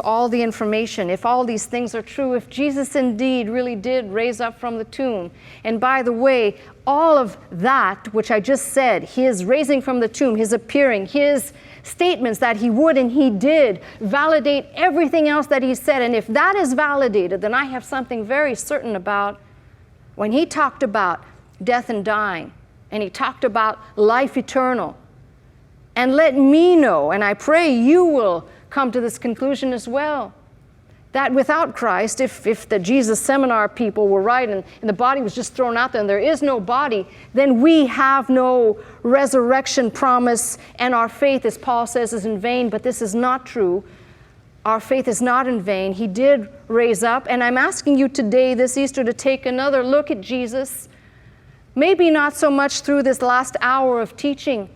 all the information, if all these things are true, if Jesus indeed really did raise up from the tomb, and by the way, all of that which I just said, his raising from the tomb, his appearing, his statements that he would and he did, validate everything else that he said. And if that is validated, then I have something very certain about when he talked about death and dying, and he talked about life eternal. And let me know, and I pray you will come to this conclusion as well, that without Christ, if the Jesus seminar people were right and the body was just thrown out there and there is no body, then we have no resurrection promise, and our faith, as Paul says, is in vain. But this is not true. Our faith is not in vain. He did raise up, and I'm asking you today, this Easter, to take another look at Jesus. Maybe not so much through this last hour of teaching,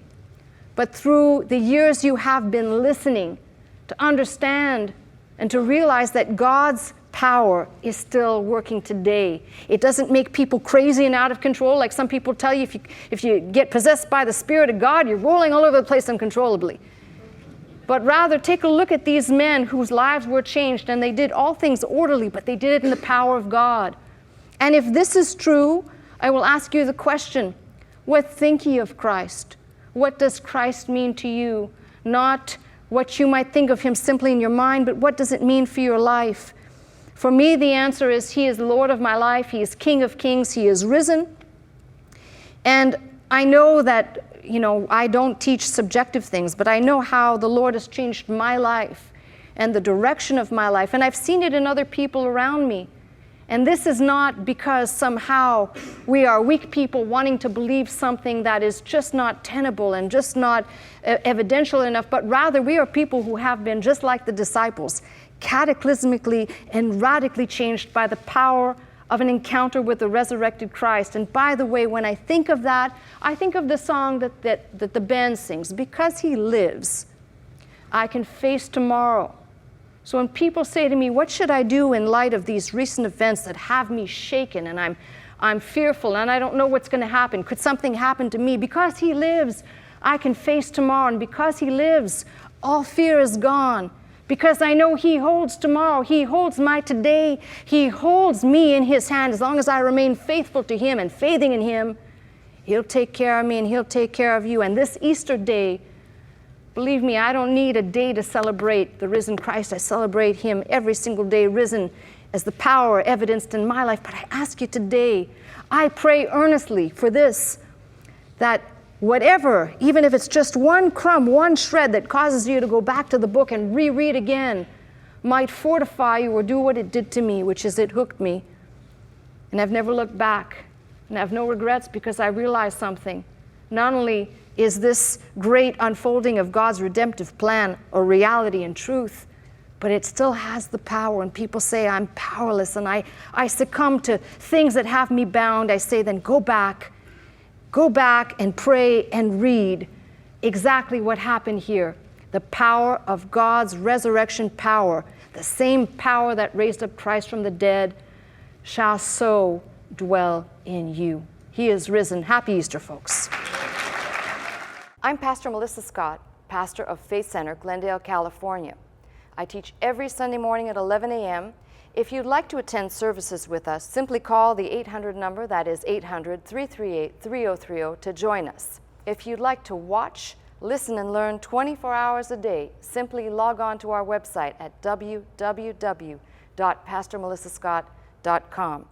but through the years you have been listening, to understand and to realize that God's power is still working today. It doesn't make people crazy and out of control, like some people tell you if you get possessed by the Spirit of God, you're rolling all over the place uncontrollably. But rather, take a look at these men whose lives were changed, and they did all things orderly, but they did it in the power of God. And if this is true, I will ask you the question, what think ye of Christ? What does Christ mean to you? Not what you might think of him simply in your mind, but what does it mean for your life? For me, the answer is he is Lord of my life. He is King of kings. He is risen. And I know that, I don't teach subjective things, but I know how the Lord has changed my life and the direction of my life. And I've seen it in other people around me. And this is not because somehow we are weak people wanting to believe something that is just not tenable and just not evidential enough, but rather we are people who have been, just like the disciples, cataclysmically and radically changed by the power of an encounter with the resurrected Christ. And by the way, when I think of that, I think of the song that the band sings, because he lives, I can face tomorrow. So when people say to me, what should I do in light of these recent events that have me shaken and I'm fearful and I don't know what's going to happen? Could something happen to me? Because he lives, I can face tomorrow. And because he lives, all fear is gone. Because I know he holds tomorrow. He holds my today. He holds me in his hand. As long as I remain faithful to him and faithing in him, he'll take care of me and he'll take care of you. And this Easter day, believe me, I don't need a day to celebrate the risen Christ. I celebrate him every single day, risen as the power evidenced in my life. But I ask you today, I pray earnestly for this, that whatever, even if it's just one crumb, one shred that causes you to go back to the book and reread again, might fortify you or do what it did to me, which is it hooked me. And I've never looked back. And I have no regrets because I realized something. Not only is this great unfolding of God's redemptive plan a reality and truth, but it still has the power. And people say, I'm powerless, and I succumb to things that have me bound. I say, then go back and pray and read exactly what happened here. The power of God's resurrection power, the same power that raised up Christ from the dead, shall so dwell in you. He is risen. Happy Easter, folks. I'm Pastor Melissa Scott, pastor of Faith Center, Glendale, California. I teach every Sunday morning at 11 a.m. If you'd like to attend services with us, simply call the 800 number, that is 800-338-3030, to join us. If you'd like to watch, listen, and learn 24 hours a day, simply log on to our website at www.pastormelissascott.com.